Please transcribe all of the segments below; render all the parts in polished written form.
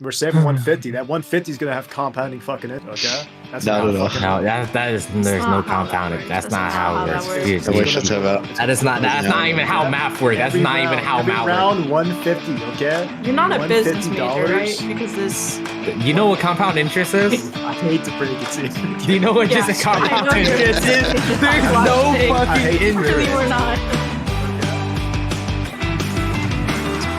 We're saving 150. That 150 is gonna have compounding fucking it. Okay. That's Not not at all. fucking. No, that is there's no compounding. That's not how it works. I wish that's how That is not. That's not even how math works. That's not even how every math round 150. Okay. You're not a business major, $150. right? Because this. works. You know what compound interest is? I hate to break it to you. Do you know what just a compound interest is? There's no fucking interest. Really, we're not.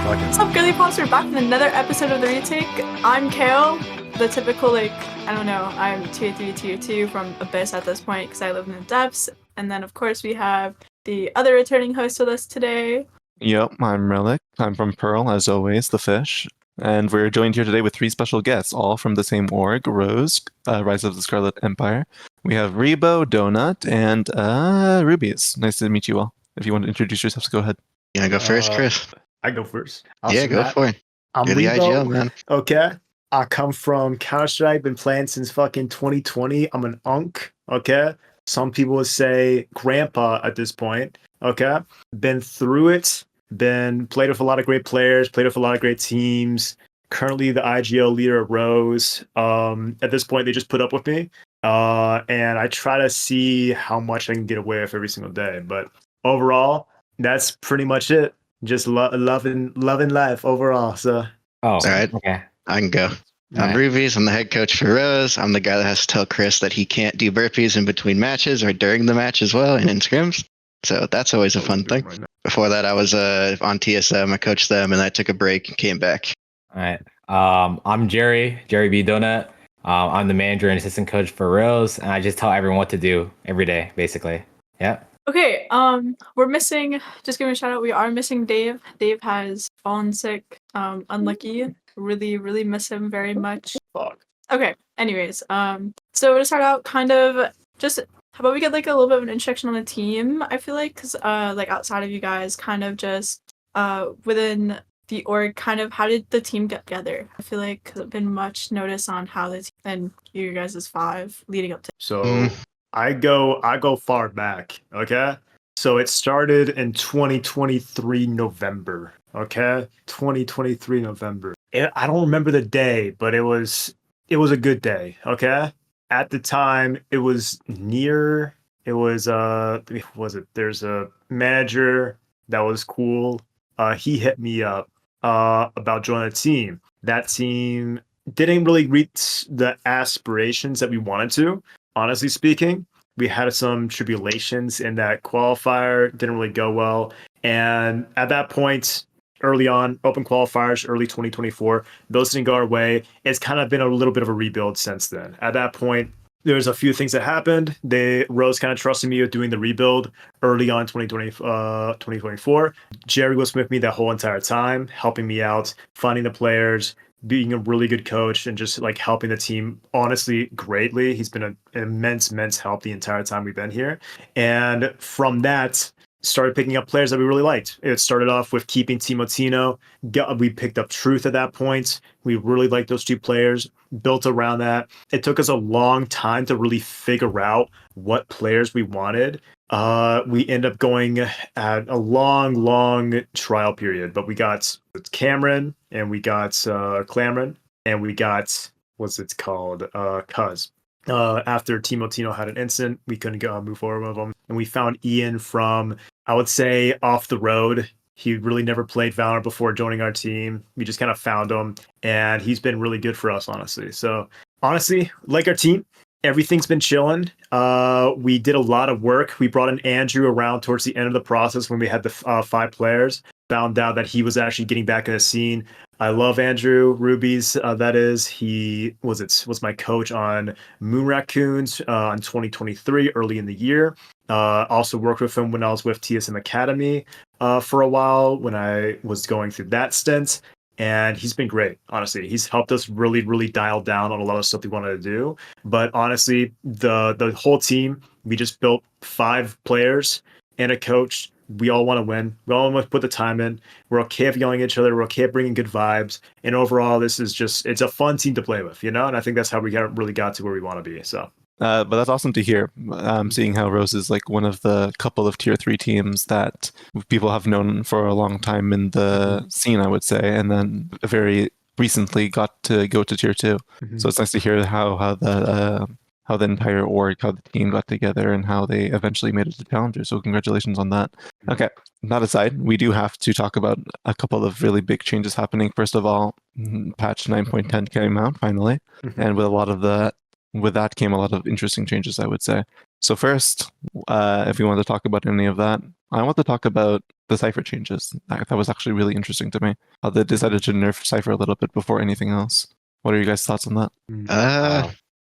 What's up, Girly Pops? We're back with another episode of the Retake. I'm Kale, the typical, I don't know, I'm tier 3, tier 2 from Abyss at this point because I live in the depths. And then, of course, we have the other returning host with us today. Yep, I'm Relic. I'm from Pearl, as always, the fish. And we're joined here today with three special guests, all from the same org, Rose, Rise of the Scarlet Empire. We have Rebo, Donut, and Rubies. Nice to meet you all. If you want to introduce yourselves, go ahead. You wanna go first, Chris? I go first. Yeah, go for it. I'm You're the Rebo. IGL, man. Okay. I come from Counter-Strike, been playing since fucking 2020. I'm an unk, okay? Some people would say grandpa at this point, okay? Been through it, played with a lot of great players, played with a lot of great teams. Currently the IGL leader at Rose. At this point, they just put up with me. And I try to see how much I can get away with every single day. But overall, that's pretty much it. Just loving life overall. So Oh, right. okay. I can go. I'm Alright. Rubies. I'm the head coach for Rose. I'm the guy that has to tell Chris that he can't do burpees in between matches or during the match as well and in scrims. So that's always a fun thing. Before that, I was on TSM. I coached them and I took a break and came back. All right. I'm Jerry B. Donut. I'm the manager and assistant coach for Rails, and I just tell everyone what to do every day, basically. Yeah. Okay, we're missing, just giving a shout out, we are missing Dave. Dave has fallen sick, unlucky. Really miss him very much. Fuck. Okay, anyways, so to start out, kind of just how about we get like a little bit of an introduction on the team, I feel like, because like outside of you guys, kind of just within the org, kind of how did the team get together? I feel like there's been much notice on how the team and you guys is 5 leading up to. So I go far back, okay? So it started in 2023 November, okay? 2023 November. I don't remember the day, but it was a good day, okay? At the time, it was there's a manager that was cool. He hit me up about joining the team. That team didn't really reach the aspirations that we wanted to. Honestly speaking, we had some tribulations in that qualifier, didn't really go well. And at that point, early on, Open Qualifiers, early 2024, those didn't go our way. It's kind of been a little bit of a rebuild since then. At that point, there's a few things that happened. Rose kind of trusted me with doing the rebuild early on 2024. Jerry was with me that whole entire time, helping me out, finding the players, being a really good coach, and just like helping the team honestly greatly. He's been an immense help the entire time we've been here. And from that, started picking up players that we really liked. It started off with keeping Timotino. We picked up Truth at that point. We really liked those 2 players, built around that. It took us a long time to really figure out what players we wanted. We end up going at a long trial period, but we got Cameron and we got Clamorin and we got, Cuz. After Timotino had an incident, we couldn't move forward with him. And we found Ian from, I would say, off the road. He really never played Valorant before joining our team. We just kind of found him, and he's been really good for us, honestly. So, honestly, like our team, everything's been chilling. We did a lot of work. We brought in Andrew around towards the end of the process when we had the 5 players. Found out that he was actually getting back in the scene. I love Andrew Rubies. That is, he was my coach on Moon Raccoons in 2023, early in the year. Also worked with him when I was with TSM Academy for a while when I was going through that stint. And he's been great, honestly. He's helped us really dial down on a lot of stuff we wanted to do. But honestly, the whole team, we just built 5 players and a coach. We all want to win. We all want to put the time in. We're okay with yelling at each other. We're okay with bringing good vibes. And overall, this is it's a fun team to play with, you know? And I think that's how we really got to where we want to be. So But that's awesome to hear. Seeing how Rose is like one of the couple of tier 3 teams that people have known for a long time in the scene, I would say, and then a very recently got to go to tier 2. Mhm. So it's nice to hear how the entire org, how the team got together, and how they eventually made it to Challenger. So congratulations on that. Okay, that aside, we do have to talk about a couple of really big changes happening. First of all, patch 9.10 came out finally, and with that came a lot of interesting changes, I would say. So first, if we want to talk about any of that, I want to talk about the Cypher changes. That was actually really interesting to me. How they decided to nerf Cypher a little bit before anything else. What are your guys' thoughts on that?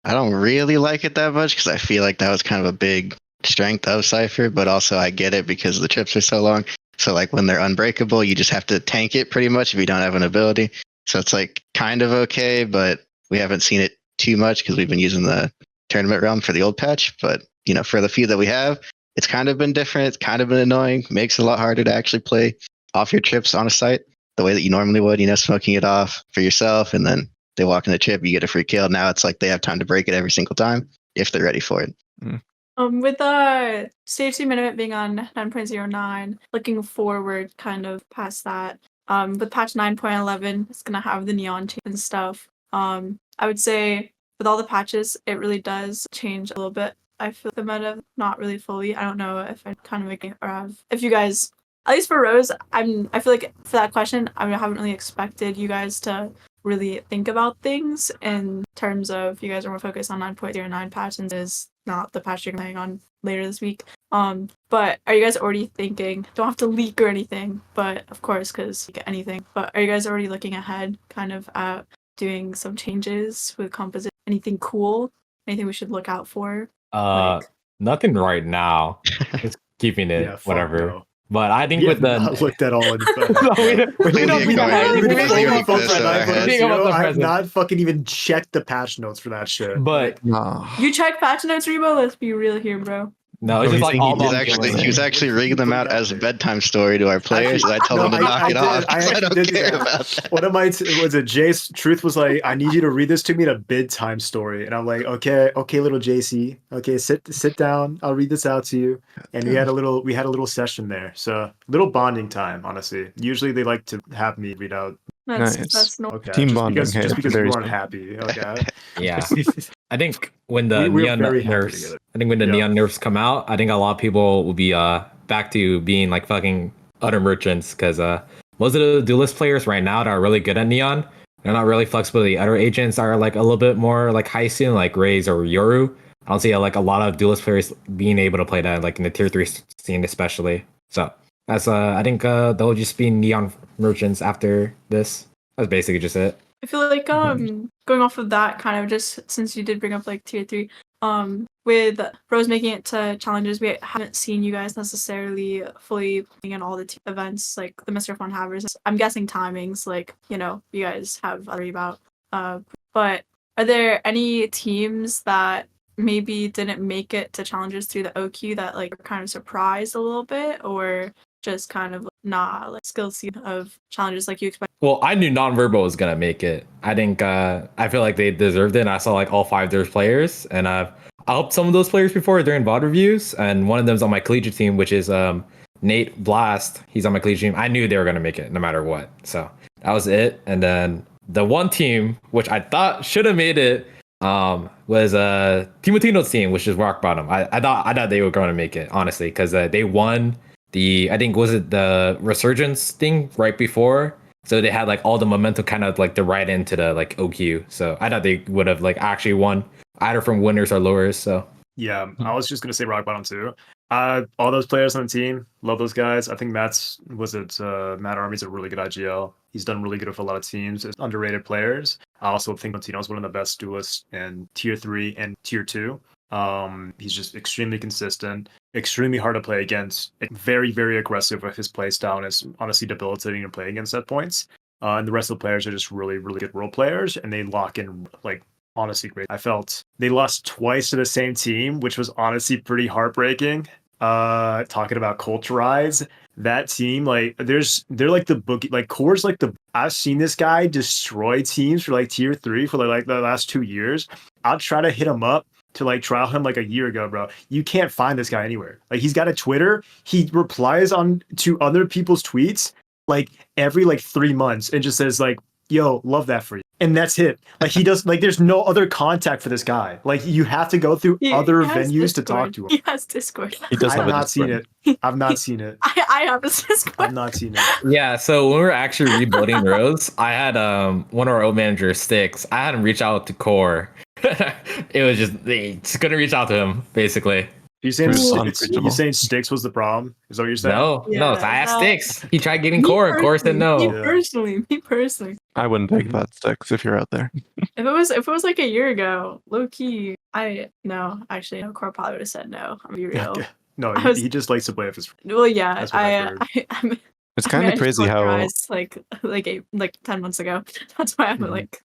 I don't really like it that much because I feel like that was kind of a big strength of Cypher, but also I get it because the trips are so long. So like when they're unbreakable, you just have to tank it pretty much if you don't have an ability. So it's like kind of okay, but we haven't seen it too much because we've been using the tournament realm for the old patch. But for the few that we have, it's kind of been different. It's kind of been annoying. Makes it a lot harder to actually play off your trips on a site the way that you normally would, smoking it off for yourself, and then they walk in the chip, you get a free kill. Now it's like they have time to break it every single time if they're ready for it. With the stage 2 minimum being on 9.09, looking forward kind of past that, with patch 9.11, it's gonna have the neon change and stuff. I would say with all the patches, it really does change a little bit. I feel the meta not really fully. I don't know if I'm kind of making or if you guys, at least for Rose, I feel like for that question, I haven't really expected you guys to really think about things in terms of you guys are more focused on 9.09 patch and is not the patch you're playing on later this week. But are you guys already thinking, don't have to leak or anything, but of course, because you get anything, but are you guys already looking ahead kind of at doing some changes with composition? Anything cool? Anything we should look out for? Nothing right now. Just keeping it Yeah, fuck whatever. no. But I think We with have the not looked at all in No, we don't Please think go ahead. ahead. We Please think go about ahead. the- think about the I've present. not fucking even checked the patch notes for that shit. But No. You check patch notes, Rebo? Let's be real here, bro. no, it's No, just he's like saying all he He's about actually killing he was it. actually What did reading them you out put as a out there? bedtime story to our players, and I told him to knock it off. I I said, actually did do okay that. about that. One of my was it Jace Truth was like, I need you to read this to me in a bedtime story, and I'm like, okay, little JC, okay, sit down, I'll read this out to you. And we had a little session there, so little bonding time. Honestly, usually they like to have me read out. Nice. No. Okay, Team just bonding, because hey, just because very you aren't sweet. happy. Okay. Yeah. I think when the We're neon very happy nerfs, together. I think when the Yeah. neon nerfs come out, I think a lot of people will be back to being like fucking utter merchants because most of the duelist players right now that are really good at neon, they're not really flexible. The other agents are like a little bit more like high scene, like Raze or Yoru. I don't see like a lot of duelist players being able to play that like in the tier 3 scene especially. So that's I think they'll just be neon merchants after this. That's basically just it. I feel like going off of that kind of just since you did bring up like tier 3, with Rose making it to challenges, we haven't seen you guys necessarily fully playing in all the events like the Mr. Fun Havers. I'm guessing timings, like, you guys have worry about. But are there any teams that maybe didn't make it to challenges through the OQ that like were kind of surprised a little bit, or just kind of like skill seed of challenges like you expect? Well, I knew Nonverbal was gonna make it. I think I feel like they deserved it. And I saw like all 5 of their players, and I helped some of those players before during VOD reviews, and one of them's on my collegiate team, which is Nate Blast. He's on my collegiate team. I knew they were gonna make it no matter what. So that was it. And then the one team which I thought should have made it was Timotino's team, which is Rock Bottom. I thought they were going to make it honestly because they won I think was it the Resurgence thing right before. So they had like all the momentum kind of like the right into the like OQ. So I thought they would have like actually won either from winners or lowers. So Yeah, I was just gonna say Rock Bottom too. All those players on the team, love those guys. I think Matt Army's a really good IGL. He's done really good with a lot of teams. It's underrated players. I also think Montino's one of the best duelists in tier 3 and tier 2. He's just extremely consistent, extremely hard to play against, very, very aggressive with his play style, and it's honestly debilitating to play against at points. And the rest of the players are just really, really good role players, and they lock in like honestly great. I felt they lost twice to the same team, which was honestly pretty heartbreaking. Talking about culturize, that team, like they're like the bookie, like Core's like I've seen this guy destroy teams for like tier 3 for like the last 2 years. I'll try to hit him up to like trial him like a year ago, bro. You can't find this guy anywhere. Like he's got a Twitter. He replies on to other people's tweets like every like 3 months and just says like yo, love that for you. And that's it. Like he does, like there's no other contact for this guy. Like you have to go through other He has venues to talk Discord. to him. He has Discord. He does have I've a not seen Discord. it. I've not seen it. I have his I've Discord. not seen it. Yeah, so when we were actually rebuilding Rose, I had one of our old managers, Sticks. I had him reach out to Core. It was just couldn't reach out to him, basically. You saying Who's Sticks, unreachable. you saying Sticks was the problem? Is that what you're saying? No, Yeah, no, so I asked no. Sticks. He tried getting Core, and Core said no. Me personally. I wouldn't take Mhm. that, Sticks, if you're out there. If it was like a year ago, low key, actually, no, Core probably would have said no. I'm gonna be real. Okay. No, I was- he just likes to play with his friends. Well, yeah, That's what I've heard. I'm It's kind of crazy how 10 months ago. That's why I'm Mhm. like,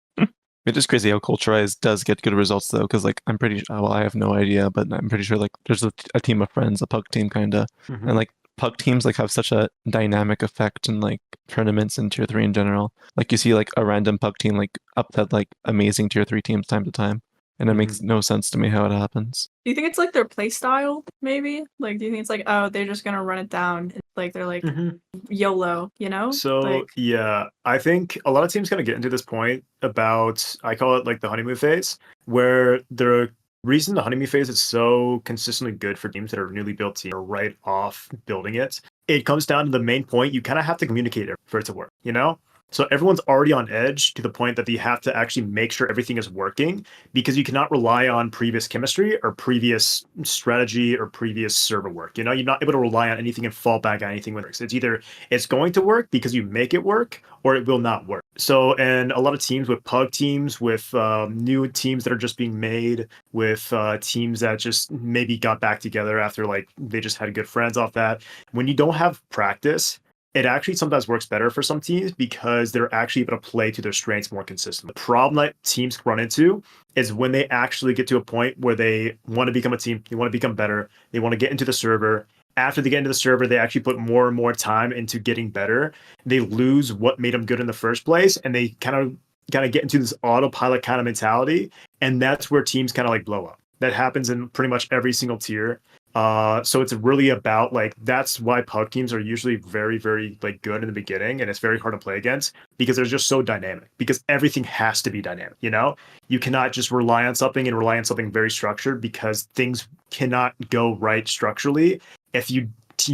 it is crazy how Culturized does get good results though, because like I'm pretty well, I have no idea, but I'm pretty sure like there's a team of friends, a pug team kind of, Mhm. and like pug teams like have such a dynamic effect in like tournaments and tier 3 in general. Like you see like a random pug team like upset like amazing tier 3 teams time to time, and it makes no sense to me how it happens. do you think it's like their play style? Maybe like, do you think it's like, oh, they're just gonna run it down? Like they're like Mhm. YOLO, you know? So like, yeah, I think a lot of teams kind of get into this point about, I call it like the honeymoon phase, where the reason the honeymoon phase is so consistently good for teams that are newly built team or right off building it. It comes down to the main point. You kind of have to communicate it for it to work, you know? So everyone's already on edge to the point that they have to actually make sure everything is working, because you cannot rely on previous chemistry or previous strategy or previous server work. You know, you're not able to rely on anything and fall back on anything when it works. It's either it's going to work because you make it work, or it will not work. So, and a lot of teams with pug teams, with new teams that are just being made, with teams that just maybe got back together after like they just had good friends off that. When you don't have practice, it actually sometimes works better for some teams because they're actually able to play to their strengths more consistently. The problem that teams run into is when they actually get to a point where they want to become a team, they want to become better, they want to get into the server. After they get into the server, they actually put more and more time into getting better. They lose what made them good in the first place, and they kind of get into this autopilot kind of mentality, and that's where teams kind of like blow up. That happens in pretty much every single tier. So it's really about like, that's why pug teams are usually very, very like good in the beginning, and it's very hard to play against because they're just so dynamic, because everything has to be dynamic. You know, you cannot just rely on something and rely on something very structured, because things cannot go right structurally if you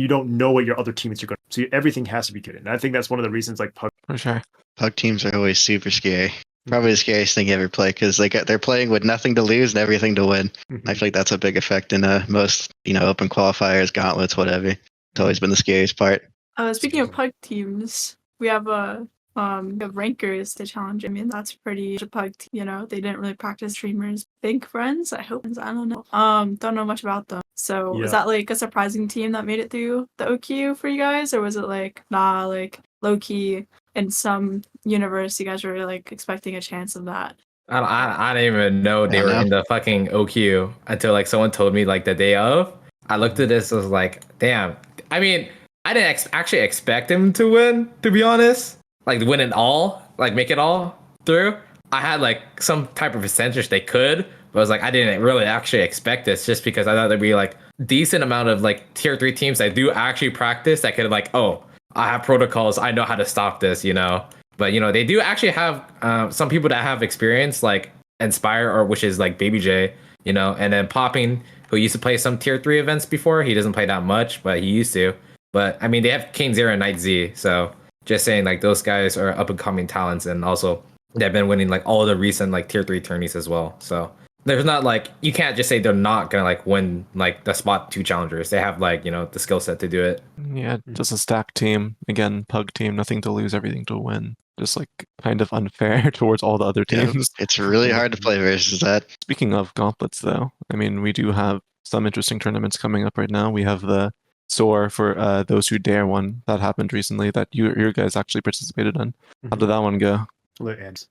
don't know what your other teammates are going to. So everything has to be good. And I think that's one of the reasons like pug. For sure. Pug teams are always super scary. Probably the scariest thing you ever play, because they're playing with nothing to lose and everything to win. I feel like that's a big effect in most open qualifiers, gauntlets, whatever. It's always been the scariest part. speaking of pug teams, we have rankers to challenge. I mean, that's pretty a pug team, you know. They didn't really practice streamers. Think friends, I hope. I don't know. Don't know much about them. So was that like a surprising team that made it through the OQ for you guys, or was it like like low key in some universe you guys were like expecting a chance of that? I didn't even know they were in the fucking OQ until like someone told me like the day of. I looked at this, I was like, damn. I mean, I didn't actually expect him to win, to be honest. Like win it all, like make it all through. I had like some type of percentage they could, but I was like, I didn't really actually expect this, just because I thought there'd be like decent amount of like tier 3 teams that do actually practice that could like, oh, I have protocols, I know how to stop this, you know. But you know, they do actually have some people that have experience, like Inspire, or which is like Baby J, you know, and then Popping, who used to play some tier 3 events before. He doesn't play that much, but he used to. But I mean, they have King Zero and Night Z, so just saying, like those guys are up and coming talents, and also they've been winning like all the recent like tier 3 tourneys as well. So there's not like, you can't just say they're not gonna like win like the spot 2 challengers. They have like, you know, the skill set to do it. Yeah, just a stack team. Again, pug team, nothing to lose, everything to win. Just like kind of unfair towards all the other teams. It's really hard to play versus that. Speaking of gauntlets though, I mean, we do have some interesting tournaments coming up right now. We have the SOAR for Those Who Dare one that happened recently that you guys actually participated in. How did that one go? Nightmares.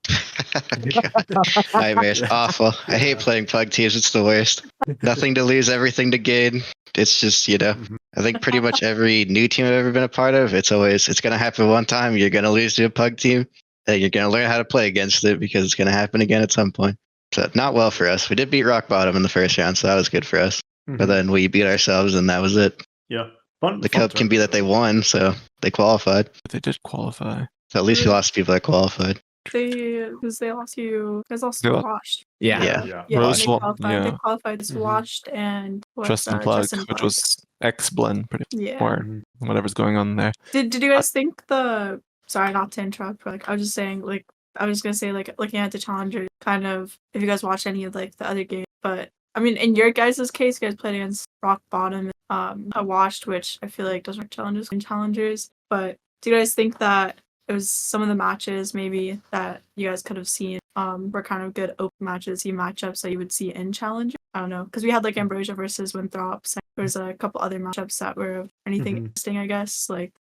Awful. I hate playing pug teams. It's the worst. Nothing to lose, everything to gain. It's just, I think pretty much every new team I've ever been a part of, it's going to happen one time. You're going to lose to a pug team, and you're going to learn how to play against it, because it's going to happen again at some point. So not well for us. We did beat Rock Bottom in the first round, so that was good for us. But then we beat ourselves, and that was it. Yeah. The cup can be that they won, so they qualified. They did qualify. So at least we lost people that qualified. because they lost you guys lost They to lost- Washed. Yeah. Yeah. Yeah, Rose and they lo- qualified. They yeah. qualified as Mhm. Washed and what's Tristan Plug, Tristan which Plug. was X-Blend, pretty Yeah. or Mhm. whatever's going on there. Did you guys think the sorry not to interrupt, but like I was just saying like I was gonna say like looking at the challenger kind of if you guys watched any of like the other games, but I mean in your guys' case you guys played against Rock Bottom a Washed, which I feel like doesn't have challenges in challengers. But do you guys think that it was some of the matches maybe that you guys could have seen were kind of good open matches, matchups that you would see in challenger? I don't know, because we had like Ambrosia versus Winthrops. There's a couple other matchups that were of anything Mhm. interesting, I guess. Like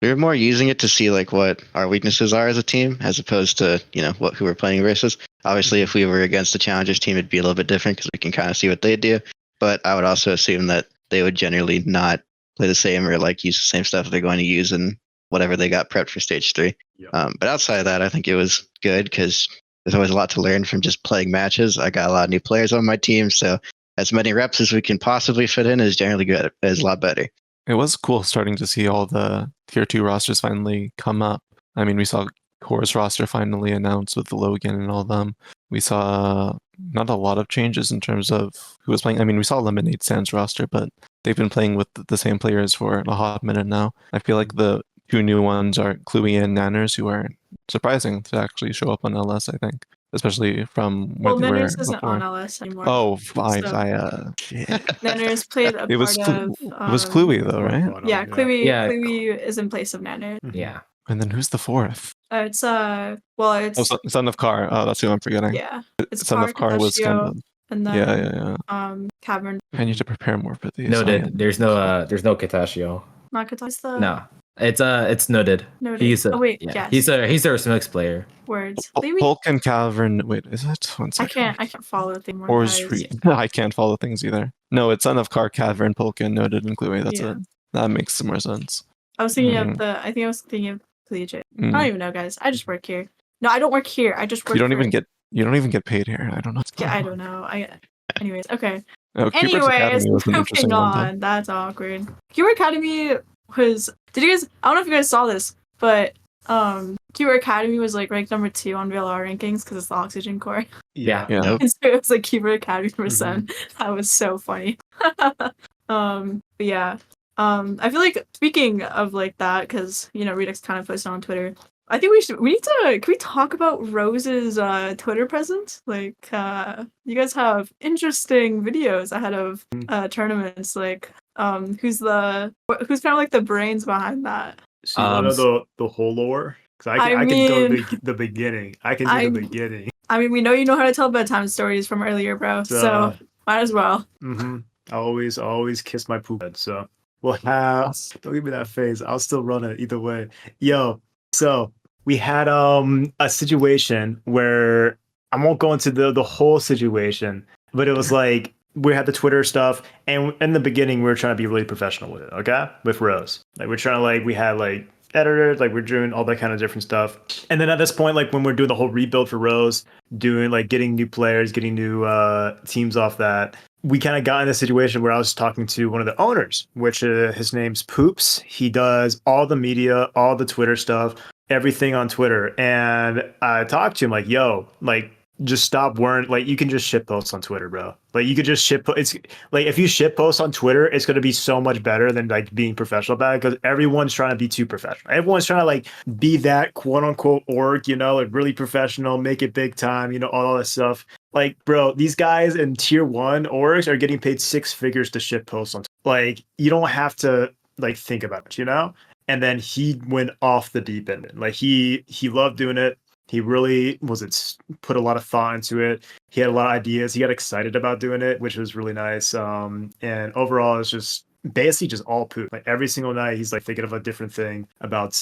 We were more using it to see like what our weaknesses are as a team, as opposed to who we're playing versus. Obviously, if we were against the challengers team, it'd be a little bit different because we can kind of see what they do. But I would also assume that they would generally not play the same or like use the same stuff they're going to use in whatever they got prepped for stage 3. Yeah. But outside of that, I think it was good because there's always a lot to learn from just playing matches. I got a lot of new players on my team, so as many reps as we can possibly fit in is generally good. Is a lot better. It was cool starting to see all the tier 2 rosters finally come up. I mean, we saw Core's roster finally announced with Logan and all them. We saw not a lot of changes in terms of who was playing. I mean, we saw Lemonade Sands roster, but they've been playing with the same players for a hot minute now. I feel like the 2 new ones are Cluey and Nanners, who are surprising to actually show up on LS, I think. Especially from well, where they were Nanners isn't before. on LS anymore. Oh, So- shit. Nanners played a It was part of it was Cluey though, right? Yeah, Cluey Yeah. Cluey is in place of Nanners. Yeah. And then who's the fourth? It's it's Son of Car. Oh, that's who I'm forgetting. yeah. It's Son of Car was kind of and then yeah. Cavern. I need to prepare more for these. Noted. There's no Katashio. Nakata's the No. It's noted. Noted. He's a Yes. he's their Smokes player. Words. Vulcan Cavern. Wait, is it? One second. I can't follow the thing more, Or guys. I can't follow things either. No, it's Son of Car, Cavern, Polkin, Noted, and Cluey. That's Yeah. it. That makes some more sense. I was thinking of I think I was thinking of collegiate. I don't even know, guys. I just work here. No, I don't work here. I just work. You don't even get paid here. I don't know. Yeah, I don't know. Anyways, okay. Oh, Cooper's Academy was an interesting moving one, though. on. That's awkward. Cooper Academy was. Did you guys? I don't know if you guys saw this, but Cooper Academy was like ranked number 2 on VLR rankings because it's the Oxygen Core. Yeah. Yeah. And so it was like Cooper Academy percent. That was so funny. But yeah. I feel like speaking of like that, because Redux kind of posted on Twitter. I think we need to. Can we talk about Rose's Twitter presence? Like, you guys have interesting videos ahead of tournaments. Like, who's kind of like the brains behind that? So you want to know the whole lore? Because I can go to the beginning. I can do the beginning. I mean, we know you know how to tell bedtime stories from earlier, bro. So might as well. I always kiss my poop head. So we'll have. Don't give me that face. I'll still run it either way. Yo, so we had a situation where I won't go into the whole situation, but it was like we had the Twitter stuff, and in the beginning we were trying to be really professional with it, okay? With Rose. Like we're trying to we had editors, we're doing all that kind of different stuff. And then at this point, when we're doing the whole rebuild for Rose, doing getting new players, getting new teams off that, we kind of got in a situation where I was talking to one of the owners, which his name's Poops. He does all the media, all the Twitter stuff, everything on Twitter. And I talked to him yo, just stop worrying. You can just shit post on Twitter, bro. You could just shit post. It's if you shit post on Twitter, it's going to be so much better than being professional about it, because everyone's trying to be too professional. Everyone's trying to be that quote unquote org, really professional, make it big time, all that stuff. Bro, these guys in tier 1 orgs are getting paid 6 figures to shit post on Twitter. You don't have to think about it, And then he went off the deep end. He loved doing it. He really put a lot of thought into it. He had a lot of ideas. He got excited about doing it, which was really nice. And overall, it's just basically just all poop. Every single night, he's thinking of a different thing about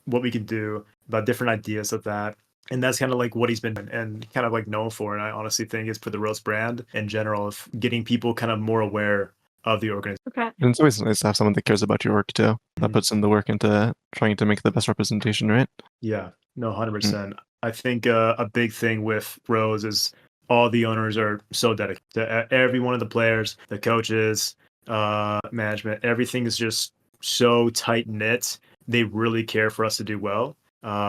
what we can do, about different ideas of that. And that's kind of what he's been and kind of known for. And I honestly think it's for the Rose brand in general of getting people kind of more aware of the organization. Okay. And it's always nice to have someone that cares about your work too. That puts in the work into trying to make the best representation, right? Yeah, no, 100%. I think a big thing with Rose is all the owners are so dedicated to every one of the players, the coaches, management. Everything is just so tight knit. They really care for us to do well.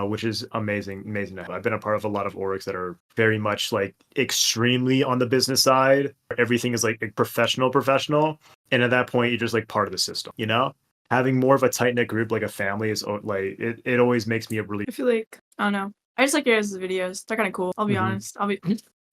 which is amazing. I've been a part of a lot of orgs that are very much like extremely on the business side. Everything is like professional, and at that point, you're just like part of the system. You know, having more of a tight knit group, like a family, is like it always makes me a really. I feel like I don't know. I just like your guys' videos. They're kind of cool. I'll be Mhm. honest. I'll be.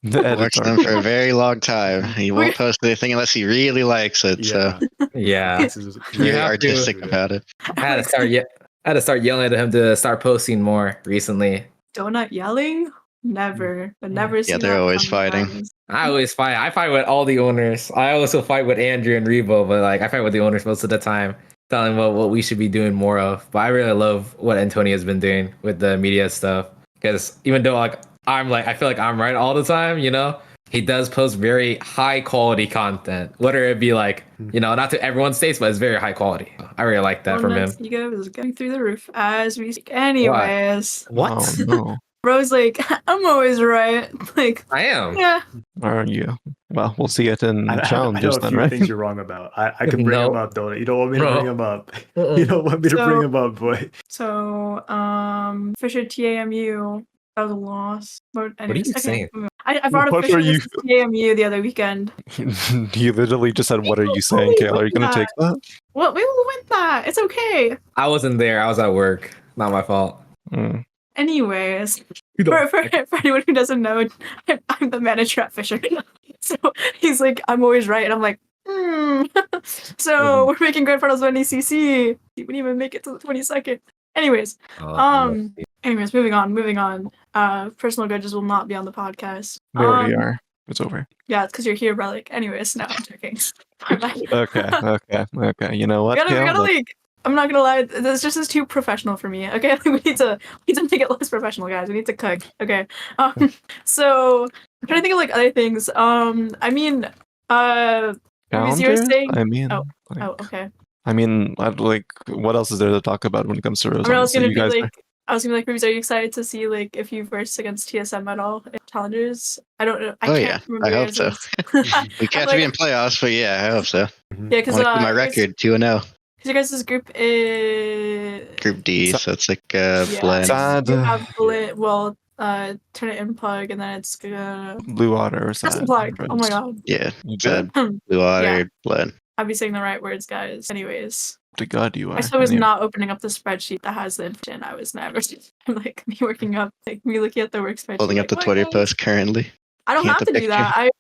The edits Works are them for a very long time. He won't post anything unless he really likes it. So Yeah. This is You very have artistic to. about it. I had to start. I had to start yelling at him to start posting more recently. Donut yelling? Never. I've never Yeah, seen they're that always from you fighting. guys. I always fight. I fight with all the owners. I also fight with Andrew and Rebo, but like I fight with the owners most of the time, telling what we should be doing more of. But I really love what Antonio's been doing with the media stuff. Because even though like I feel like I'm right all the time, you know, he does post very high quality content. Whether it be like, you know, not to everyone's taste, but it's very high quality. I really like that from him. Donut's ego is going through the roof as we speak. Anyways, What? Oh no. Bro's like, I'm always right. Like, I am. yeah. Are you? Well, we'll see it in I know challenges a then, few right? things you're wrong about. I can bring No. him up, don't you? You don't want me to No. bring him up. Mm-mm. You don't want me to So- bring him up, boy. So, Fisher TAMU. That was a loss. But anyways, you saying? I brought up What Fisher are you- versus TAMU the other weekend. You literally just said, "What are you saying, Holy Kale? Are you gonna God. take that?" Well, we will win that. It's okay. I wasn't there. I was at work. Not my fault. Mm. Anyways, for anyone who doesn't know, I'm the manager at Fisher. So he's like, I'm always right. And I'm like, So we're making grand finals of NECC. We didn't even make it to the 22nd. Anyways, anyways, moving on. Personal grudges will not be on the podcast. We already are. It's over. Yeah, it's because you're here, Relic. Anyways, no, I'm joking. Okay. You know what, we Kale? gotta like. I'm not gonna lie. This just is too professional for me. Okay, we need to make it less professional, guys. We need to cook. Okay. So I'm trying to think of like other things. I mean, Ruby's, you were Challenges? saying. I mean, Oh, like, oh, okay. I mean, I'd like, what else is there to talk about when it comes to Rose? I mean, I was Honestly, gonna you be guys like, Ruby's, are you excited to see like if you verse against TSM at all in challenges? I don't know. I Oh, can't yeah, remember I your hope so. answers. We catch like, me in playoffs, but yeah, I hope so. Yeah, I because want to keep my record 2-0. Your guys' group is Group D, So- so it's like yeah. blend. Sad. You have Blitz, well, turn it in plug, and then it's Blue water or that's sad. plug. Oh my god. Yeah, You sad. good? Blue water, Yeah. blend. I'll be saying the right words, guys. Anyways, To God, you are. I still was And you- not opening up the spreadsheet that has the information. I was never like me working up, like me looking at the work spreadsheet. Holding up like, the "Oh my Twitter God." post currently. I don't Can't have to do picture. that.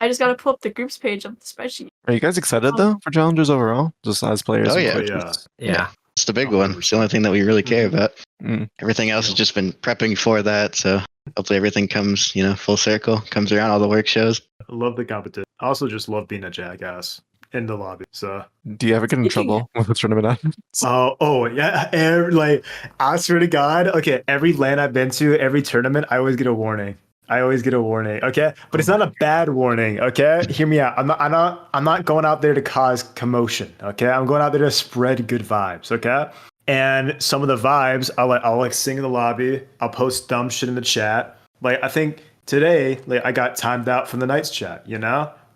I just gotta pull up the groups page of the spreadsheet. Are you guys excited though for challenges overall? Just as players? Oh, and yeah. coaches? Yeah. It's the big one. It's the only thing that we really care about. Mm. Everything else Yeah. has just been prepping for that. So hopefully everything comes, full circle, comes around, all the work shows. I love the competition. I also just love being a jackass in the lobby. So Do you ever get in Speaking- trouble with the tournament happens? oh yeah. Like I swear to God, okay, every LAN I've been to, every tournament, I always get a warning. Okay, but it's not a bad warning. Okay, hear me out. I'm not going out there to cause commotion. Okay, I'm going out there to spread good vibes. Okay, and some of the vibes, I'll like sing in the lobby. I'll post dumb shit in the chat. Like I think today, like I got timed out from the Knights chat.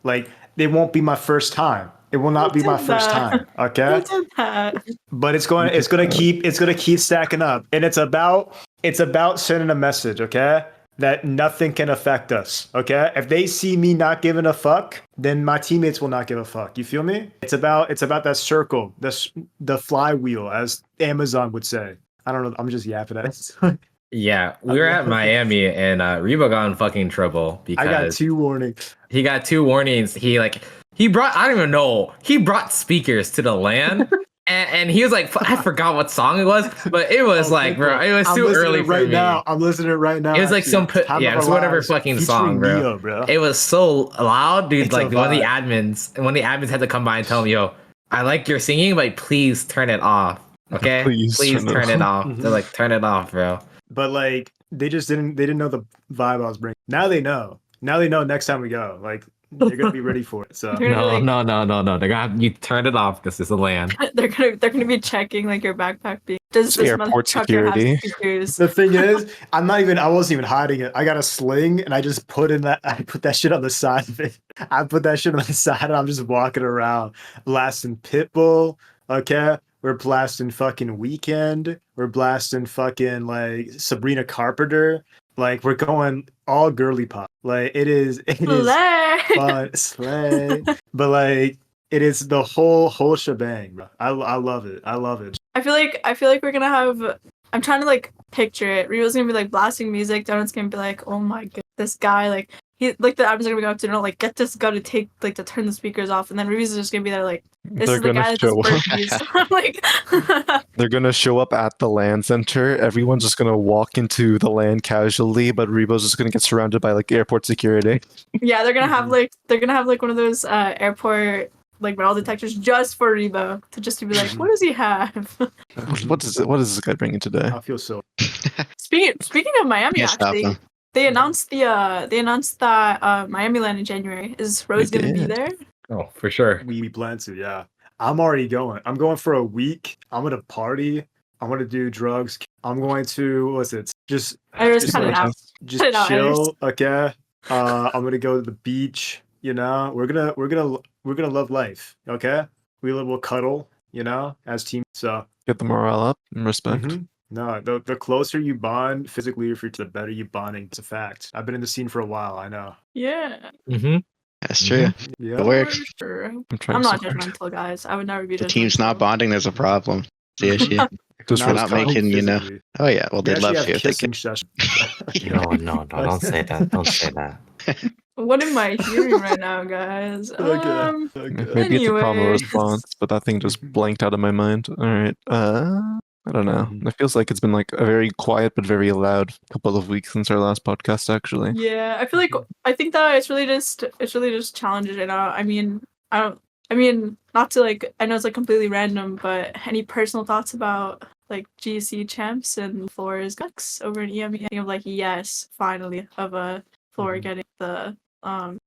Like it won't be my first time. It will not Who be my did first that? time. Okay. Who did that? But it's gonna keep stacking up, and it's about sending a message, okay, that nothing can affect us, okay. If they see me not giving a fuck, then my teammates will not give a fuck. You feel me? It's about that circle, the flywheel, as Amazon would say. I don't know. I'm just yapping at it. Yeah, we were at Miami and Reba got in fucking trouble because I got 2 warnings. he got 2 warnings. He brought, I don't even know, he brought speakers to the LAN and he was like, I forgot what song it was, but it was like, bro, it was too early for me. I'm listening right now. It was like actually. some, Time of it's Our whatever Lives fucking featuring song, bro. Neo, bro. It was so loud, dude. It's Like a one of the vibe. admins had to come by and tell me, yo, I like your singing, but please turn it off. Okay? Please turn it off. Mhm. They're like, turn it off, bro. But like they didn't know the vibe I was bringing. Now they know. Next time we go, like they're gonna be ready for it. So They're gonna be No. They're gonna have you turn it off because it's a LAN. they're gonna be checking like your backpack being does this Airport motherfucker security. have speakers? the thing is, I wasn't even hiding it. I got a sling and I just put that shit on the side of it. I put that shit on the side and I'm just walking around blasting Pitbull, okay, We're blasting fucking Weekend. We're blasting fucking like Sabrina Carpenter. Like we're going all girly pop. Like it is Slay! fun, slay. But like it is the whole shebang, bro. I love it. I love it. I feel like we're gonna have. I'm trying to like picture it. Rio's gonna be like blasting music. Donut's gonna be like, oh my god, this guy like he like the admins are gonna go up to like get this guy to take like to turn the speakers off, and then Rio's just gonna be there like this They're is the gonna guy that does show up. burpees. Like They're gonna show up at the LAN center. Everyone's just gonna walk into the LAN casually, but Rebo's just gonna get surrounded by like airport security. yeah, they're gonna have like one of those airport like metal detectors just for Rebo to be like, what does he have? What is it? What is this guy bringing today? I feel so. Speaking of Miami, Can't stop actually, them. they announced that Miami land in January. Is Rose They gonna be did. there? Oh, for sure. We plan to, yeah. I'm already going. I'm going for a week. I'm gonna party. I'm gonna do drugs. I'm going to what's it? Just Iris, just cut it like out. just Cut it out, chill, okay? I'm gonna go to the beach. You know, we're gonna love life, okay? We'll cuddle, you know, as team. So Get the morale up and respect. no, the closer you bond physically, if you're the better you bonding. It's a fact. I've been in the scene for a while. I know. Yeah. Mm-hmm. That's true. Yeah. It works. For sure. I'm trying I'm not so hard. judgmental, guys. I would never be The judgmental. team's not bonding. There's a problem. The issue. Just They're not respect. making, you know. physically. Oh yeah. Well, We they'd actually love have to if they kissing could. sessions. No, don't say that. Don't say that. What am I hearing right now, guys? Okay. Maybe it's a proper Anyways. response, but that thing just blanked out of my mind. All right. I don't know. Mhm. It feels like it's been like a very quiet but very loud couple of weeks since our last podcast, actually. Yeah, I think that it's really just challenges right now. I mean, not to like I know it's like completely random, but any personal thoughts about like GC champs and Flora's guts over in EME? I think of like yes, finally of a Flora Mhm. getting the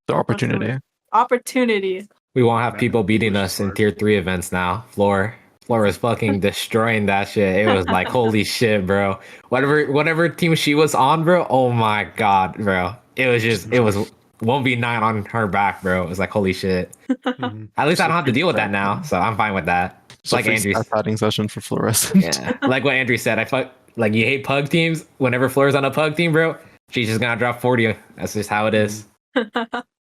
The opportunity. opportunity. We won't have Man, people beating English us in smart. tier 3 events now. Floor is fucking destroying that shit. It was like, holy shit, bro. Whatever team she was on, bro. Oh my god, bro. It was 1v9 on her back, bro. It was like, holy shit. Mhm. At least I So don't have to free deal with that stat now, padding. so I'm fine with that. So Like free Andrew, stat padding session for fluorescent. yeah, like what Andrew said. Like you hate pug teams. Whenever Floor's on a pug team, bro, she's just gonna drop 40. That's just how it is.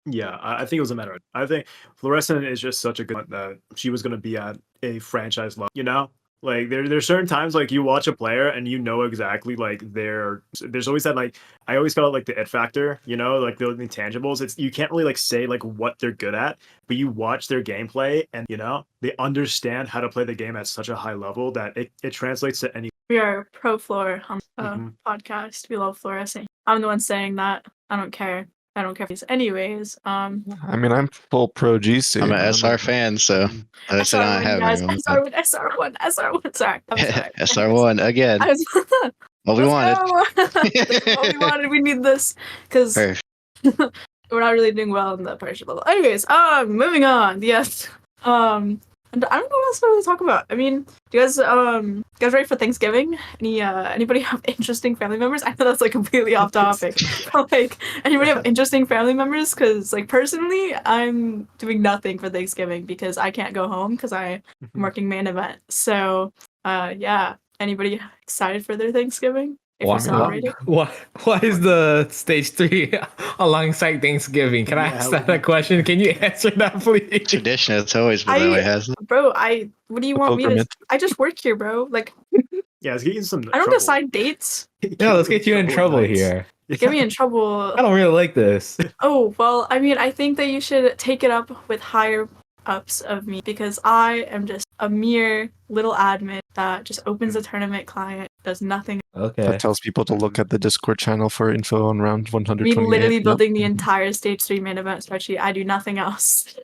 Yeah, I think it was a matter of. I think Fluorescent is just such a good one that she was going to be at a franchise level. You know, like there's certain times like you watch a player and you know exactly like there's always that like I always felt like the it factor. You know, like the intangibles. It's you can't really like say like what they're good at, but you watch their gameplay and you know they understand how to play the game at such a high level that it translates to any. We are pro Flora on the Mhm. podcast. We love fluorescent. I'm the one saying that. I don't care. Anyways, I mean, I'm full pro GC. I'm an man. SR fan, so Mhm. I said I don't SR1, have guys. anyone. SR1. Sorry, I'm sorry. SR1 again. I was, What we let's wanted. go. This is what we wanted. We need this because Perfect. we're not really doing well in the partnership level. Anyways, moving on. Yes. And I don't know what else to really talk about. I mean, do you guys ready for Thanksgiving? Anybody have interesting family members? I know that's like completely off topic. But, like, anybody have interesting family members? Because like personally, I'm doing nothing for Thanksgiving because I can't go home because I'm working main event. So, yeah. Anybody excited for their Thanksgiving? If you celebrate it? Why is the stage 3 alongside Thanksgiving? Can I Yeah, ask that a question? Can you answer that, please? Tradition. It's always been that way, hasn't it? Bro, what do you want me to? pilgrimage. I just work here, bro. Like, Yeah, it's getting some. I don't trouble. decide dates. Yeah, let's get you in trouble nights. here. Get me in trouble. I don't really like this. Oh, well, I mean, I think that you should take it up with higher ups of me because I am just a mere little admin that just opens a tournament client, does nothing. Okay. That tells people to look at the Discord channel for info on round Me 128. literally Yep. building the entire stage 3 main event spreadsheet. I do nothing else.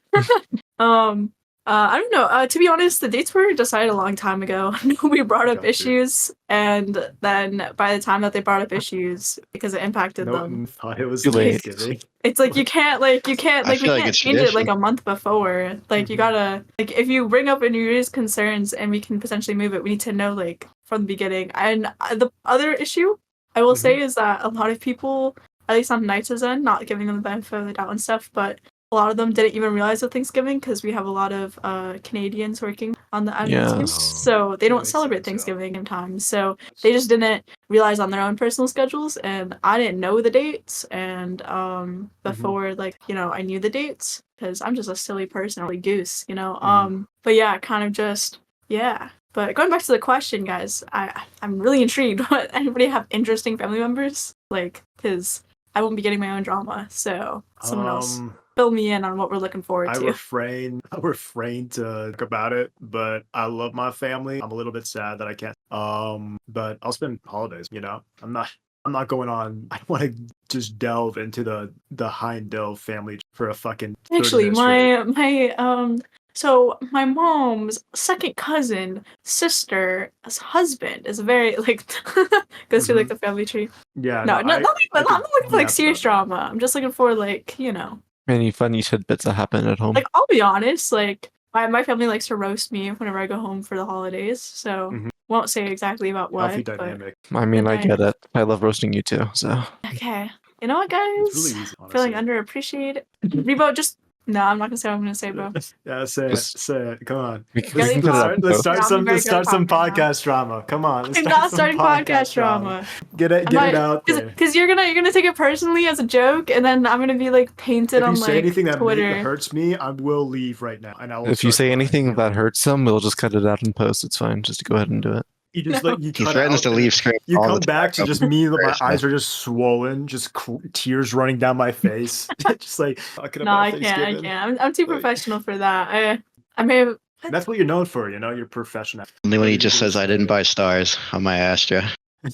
I don't know. To be honest, the dates were decided a long time ago. We brought up Got you. issues, and then by the time that they brought up issues, because it impacted No them, one thought it was Too late. Thanksgiving. it's like you can't I we feel like can't it's change it like tradition. a month before. Like you Mhm. gotta like if you bring up any serious concerns and we can potentially move it, we need to know like from the beginning. And the other issue I will say is that a lot of people, at least on Knights' end, not giving them the benefit of the doubt and stuff, but a lot of them didn't even realize of Thanksgiving because we have a lot of Canadians working on the admin team, Yes. so they don't Makes celebrate sense, yeah. Thanksgiving in time. So they just didn't realize on their own personal schedules, and I didn't know the dates. And before I knew the dates because I'm just a silly person, really goose, But yeah, kind of just yeah. But going back to the question, guys, I'm really intrigued. What anybody have interesting family members because I won't be getting my own drama, so someone else fill me in on what we're looking forward I to. refrain to talk about it, but I love my family. I'm a little bit sad that I can't. But I'll spend holidays. I'm not going on. I don't want to just delve into the Heindel family for a fucking 30 Actually, minutes straight. so my mom's second cousin, sister's husband is very goes through the family tree. Yeah, No, no, I'm not looking for yap serious about drama. I'm just looking for Any funny tidbits that happen at home? I'll be honest, my family likes to roast me whenever I go home for the holidays, so Mhm. won't say exactly about that. Healthy what, but dynamic. I mean, I get dynamic. it. I love roasting you too. So Okay. You know what, guys? It's really easy, Feeling honestly. underappreciated. Rebo, no, I'm not gonna say what I'm gonna say, bro. Yeah, say it. Just- Say it. Come on. we Yeah, can cut it out. Let's start I'm very some good at talking right now. podcast drama. Come on. Let's I'm start not some starting podcast drama. Get it out there. Because you're gonna take it personally as a joke, and then I'm gonna be painted If on you say anything that Twitter. hurts me, I will leave right now, and I will. If you start say crying, anything that hurts them, we'll just cut it out in post. It's fine. Just go ahead and do it. you just No. you He cut threatens out, to and leave screen. You all come the back to time. just me. My Personal. eyes are just swollen, just tears running down my face. Just talking No, about I can't. I Thanksgiving. can't. I'm too Like- professional for that. I may have. That's what you're known for. You're professional. Only when he Ready to just get says I didn't started. buy stars on my Astra.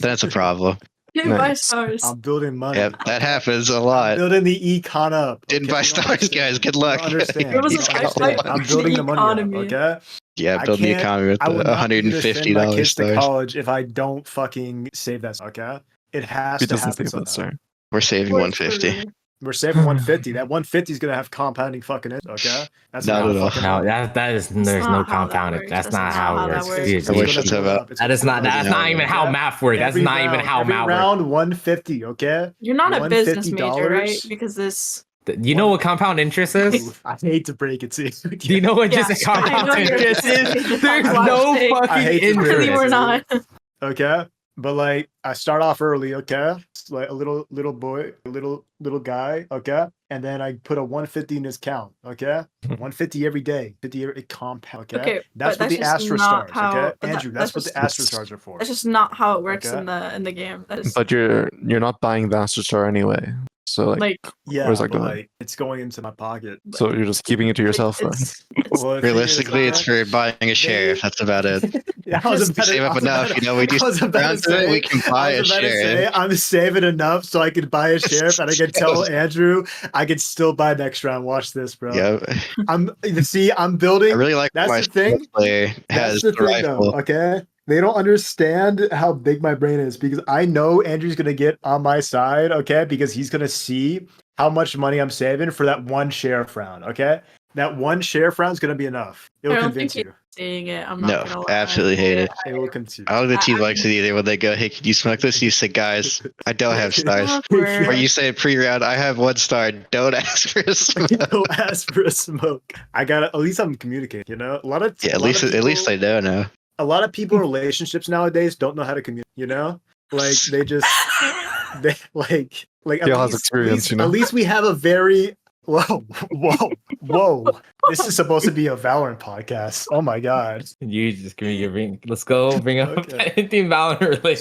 That's a problem. Didn't buy Nice. stars. I'm building money. Yep, that okay? happens a I'm lot. building the econ up. Didn't okay? buy You don't stars, guys. understand. Good You luck. don't understand. It was You a- don't I- understand. I- I'm building the money up. economy. Okay. Yeah, I build the can't- economy with I the will not be able to send my $150 kids to stars. college if I don't fucking save that. Okay. It has He to doesn't happen save that somehow. star. We're saving Or 150. true. We're saving 150. That 150 is gonna have compounding fucking it. Okay. That's Not not at all. fucking No, up. there's That's no not how that compounding. works. That's not how it works. that Dude, I you- wish It's it's gonna about- go up. It's that is gonna not. go up. That's not even how Yeah. math works. That's Every not even round- how every math works. round 150. Okay. You're not a business major, $150? right? Because this. You know what compound interest is? Ooh, I hate to break it to you. Do you know what Yeah, just a I know compound you're interest is? just- There's I no hate fucking to break interest. Really, it we're to not. you. Okay. But I start off early, okay? It's like a little boy, a little guy, okay? And then I put a 150 in his count, okay? 150 every day, 50 every compound, okay? Okay, That's but what the just Astra not stars, how- okay? but Andrew, that's that's what just- the Astra stars are for. That's just not how it works Okay. in the game. That is But you're not buying the Astra Star anyway. So like Yeah, where's that but going? it's going into my pocket. So you're just keeping it to yourself then. it's Well, the thing is, Realistically, it's okay, for buying a sheriff. That's about it. Yeah, I was Just about to- save up I was enough, about to- you know, we do I was about to rounds of it, say- we can buy I was a about to say, sheriff. I'm saving enough so I could buy a sheriff, and I could tell Andrew I could still buy next round. Watch this, bro. Yeah, I'm I building. really like That's my the thing. squad player That's has the the thing, rifle. though. Okay, they don't understand how big my brain is because I know Andrew's gonna get on my side. Okay, because he's gonna see how much money I'm saving for that one sheriff round. Okay, that one sheriff round is gonna be enough. It will I don't convince think you. seeing it. I'm not No, gonna lie. absolutely hate it. It will convince you. I don't think the team I- likes it either when they go, hey, can you smoke this? You say, guys, I don't have stars. Awkward. Or you say pre-round, I have 1 star. Don't ask for a smoke. Don't ask for a smoke. I gotta. At least I'm communicating. You know, a lot of Yeah, a at lot least of at least people- I know now. a lot of people in relationships nowadays don't know how to communicate. You know, they just they at Gil has least- experience, you know? At least we have a very whoa. This is supposed to be a Valorant podcast. Oh my god. You just give me your ring. Let's go bring up Okay. anything Valorant related.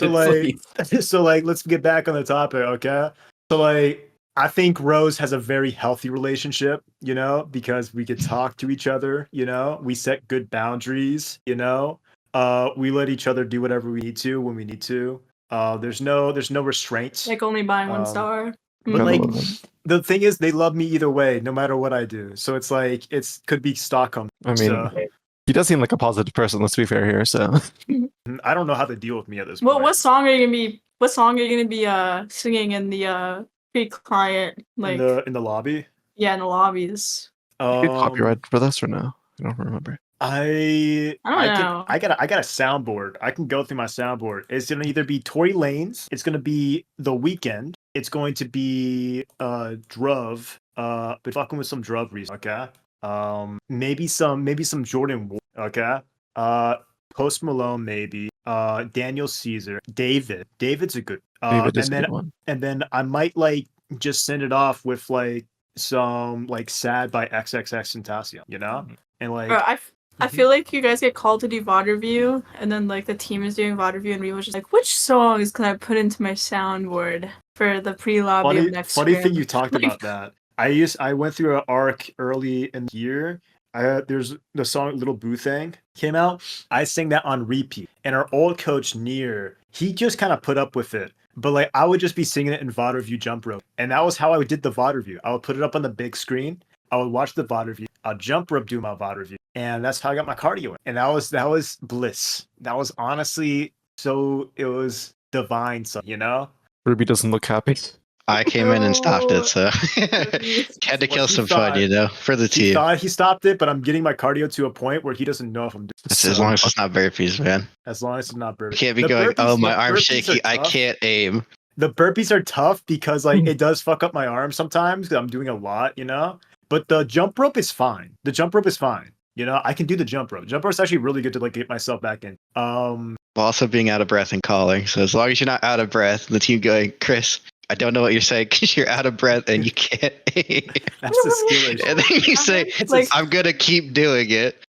So please. let's get back on the topic, okay? So I think Rose has a very healthy relationship, you know, because we could talk to each other, you know, we set good boundaries, you know, we let each other do whatever we need to when we need to. There's no restraints. Like only buying one Um, star. But No, like no, no. the thing is, they love me either way, no matter what I do. So it's like could be Stockholm. I mean, So he does seem like a positive person. Let's be fair here. So I don't know how to deal with me at this Well, point. what song are you gonna be singing in the pre-client in the lobby? in the lobbies? copyright for this or no? I don't remember. I don't know. I got a soundboard. I can go through my soundboard. It's gonna either be Tory Lanez, it's gonna be The Weeknd, It's going to be Druv. Been fucking with some Druv recently, okay? Maybe some Jordan Ward, okay? Post Malone, maybe. Daniel Caesar, David. David's a good. David is And a then good one. I might like just send it off with like some like Sad by XXX Tentacion, you know? And like Bro, I feel like you guys get called to do VOD review, and then like the team is doing VOD review, and Revo's just like, which songs can I put into my soundboard for the pre-lobby of next funny thing scrim? you talked Like, about that. I went through an arc early in the year. There's the song Little Boo Thing came out. I sang that on repeat. And our old coach Neer, he just kind of put up with it. But like I would just be singing it in VOD review jump rope. And that was how I did the VOD review. I would put it up on the big screen. I would watch the VOD review. I'll jump rope do my VOD review. And that's how I got my cardio in. And that was bliss. That was honestly it was divine, so you know? Ruby doesn't look happy. I came in and stopped it, so Ruby. had to What kill he some thought. fun, you know, for the He team. thought he stopped it, but I'm getting my cardio to a point where he doesn't know if I'm doing That's as long as it's not burpees, man. as long as it's not burpees. You can't be The going, oh, burpees- my the arm's burpees shaky, are I tough. can't aim. The burpees are tough because like it does fuck up my arm sometimes because I'm doing a lot, you know. But the jump rope is fine. The jump rope is fine. You know, I can do the jump rope. Jump rope is actually really good to like get myself back in. While also being out of breath and calling. So as long as you're not out of breath, the team going, Chris, I don't know what you're saying because you're out of breath and you can't aim. That's the skill issue. And then you say, It's Like, I'm gonna keep doing it.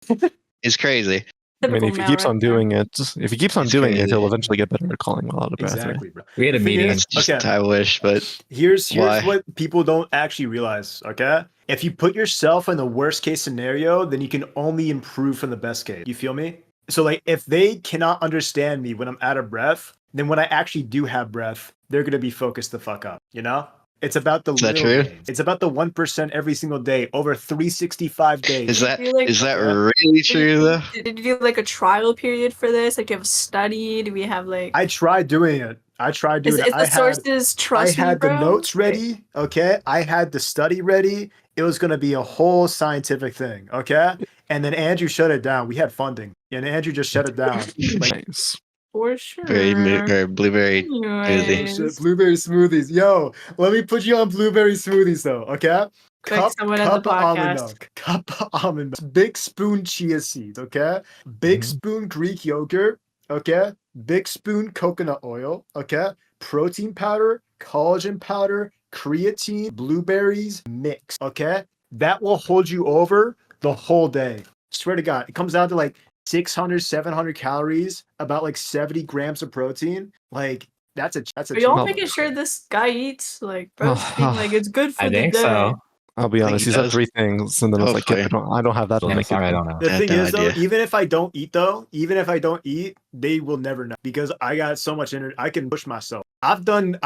It's crazy. I mean, typical if he male keeps right on there. doing it, It's he'll crazy. eventually get better at calling while out of breath, right? Exactly, bro. We had a The thing meeting. is- That's just, okay. I wish, but Here's Why? what people don't actually realize, okay? If you put yourself in the worst case scenario, then you can only improve from the best case. You feel me? So like if they cannot understand me when I'm out of breath, then when I actually do have breath, they're gonna be focused the fuck up, you know? It's about the Is that little true? gains. It's about the 1% every single day over 365 days. is that You, like, really true though? Did you do like a trial period for this? Like, you have a study? Do we have like? I tried doing it. Is I the had sources I trust me, had the bro? notes ready, okay? I had the study ready. It was going to be a whole scientific thing, okay? And then Andrew shut it down. We had funding, and Andrew just shut it down. Like, Nice. For sure. Or blueberry. Anyways, blueberry smoothies. Yo, let me put you on blueberry smoothies, though, okay? Like someone at the Cup of almond podcast. milk. Cup of almond milk. Big spoon chia seeds, okay? Big Mhm. spoon Greek yogurt, okay? Big spoon coconut oil, okay? Protein powder, collagen powder, creatine, blueberries mix, okay? That will hold you over the whole day. Swear to God, it comes down to like 600, 700 calories, about like 70 grams of protein. Like that's a Are y'all Well- making sure this guy eats like protein? Like it's good for I the think day. so. I'll be I think honest. he He said does. 3 things, and then I was like, Hopefully. "Yep, I don't have that on Yeah, my sorry, I kid." don't know. The I have thing no is, though, idea. even if I don't eat, they will never know because I got so much energy. I can push myself. I've done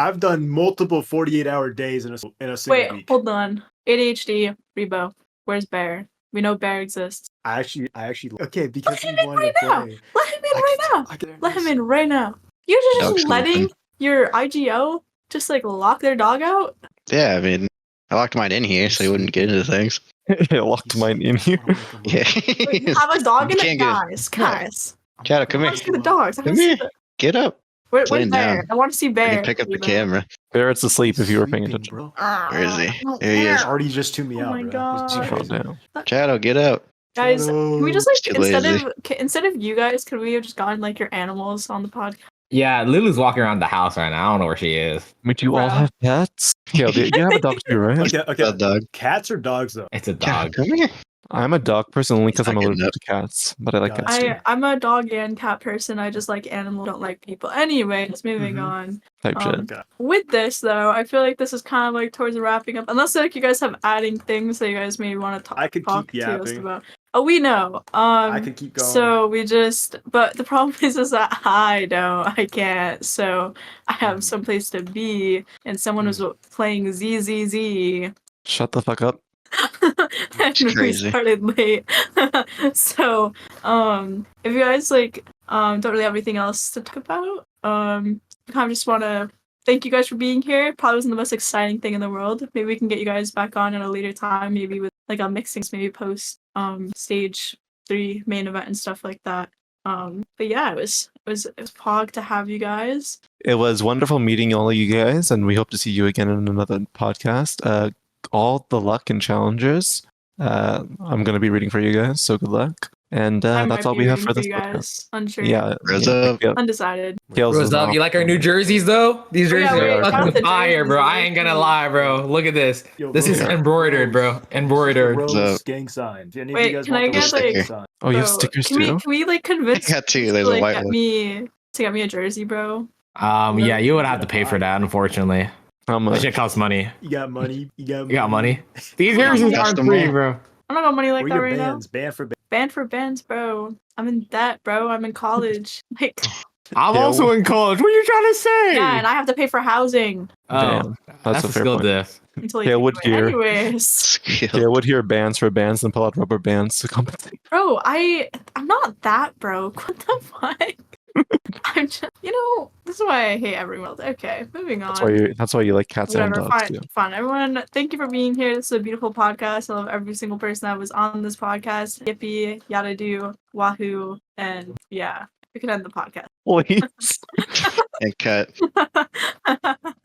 multiple 48-hour days in a single Wait, week. hold on. ADHD, Rebo. Where's Bear? We know Bear exists. I actually okay because Let he him in wanted right to now. play. Let him in I right can- now. I can- Let him in right now. You're just Dog's letting open. your IGO just like lock their dog out? Yeah, I mean, I locked mine in here so he wouldn't get into things. It locked mine in here. Yeah. Wait, you have a dog in You it? can't get- Guys, guys. Shadow, come I here. want to see the dogs. I want Come to see here. the... Get up. Where's laying Bear? down. I want to see I Bear. can pick up the Rebo. camera. Barrett's asleep if you were paying Sleeping, attention. bro. Where is he? Oh, There he is. Bear. Already just tuned me Oh out, my bro. God. It's too Calm crazy. down. Shadow, get out. Guys, can we just It's like too lazy. instead of you guys, could we have just gotten like your animals on the podcast? Yeah, Lulu's walking around the house right now. I don't know where she is. Would you all Bro. have pets? Yeah, you have a dog too, right? Okay. Bad dog. Cats or dogs though? It's a Shadow, dog. come here. I'm a dog person only because He's I'm not getting allergic up. to cats, but I like Got cats too. I'm a dog and cat person. I just like animals, don't like people. Anyways, moving Mhm. on. Type shit. Okay. With this though, I feel like this is kind of like towards the wrapping up. Unless like you guys have adding things that you guys maybe want to I could talk keep to us yapping. about. Oh, we know. I could keep going. So we just, but the problem is that I can't. So I have someplace to be, and someone was playing ZZZ. Shut the fuck up. And we crazy. started late. So, if you guys like don't really have anything else to talk about, I kind of just want to thank you guys for being here. Probably wasn't the most exciting thing in the world. Maybe we can get you guys back on at a later time, maybe with like a mixing, maybe post stage 3 main event and stuff like that. But yeah, it was pog to have you guys. It was wonderful meeting all of you guys, and we hope to see you again in another podcast. All the luck and challenges. I'm going to be reading for you guys, so good luck. And I might that's all be we have rooting for this you podcast. guys. Unsure. Yeah. Rose yeah, up. yeah. Undecided. Kale's What's is up? not- You like our new jerseys though? These Oh, yeah, jerseys wait, are shout out fucking the fire, jerseys, bro. they're I ain't gonna cute. lie, bro. Look at this. Yo, This is Rose, embroidered, bro. Rose, Embroidered. Rose So- gang sign. If any of Wait, you guys can want I the get, Rose like- gang sign. Oh, you have Bro, stickers can too? we like convince I got two. to, There's a like, white get one. me a jersey, bro? Yeah, you would have to pay for that, unfortunately. How That much? shit costs money. You got money. You got money. You got money. These got jerseys money. aren't Custom free, made. bro. I don't got money like Where that your right bands? Band for band. now. Band for bands, bro. I'm in debt, bro. I'm in college. Like, I'm Yeah, also in college. What are you trying to say? yeah, and I have to pay for housing Oh, Damn, that's a a fair skill point. diff. until Yeah, you would do it. hear. Anyways, Skill. Yeah, would hear bands for bands and pull out rubber bands to compensate. bro, I'm not that broke. What the fuck? I'm just, this is why I hate everyone else. Okay, moving on. That's why you like cats and Whatever, dogs fine, too. fine. Everyone, thank you for being here. This is a beautiful podcast. I love every single person that was on this podcast. Yippee, yada do, wahoo, and yeah, we can end the podcast. Please. And cut.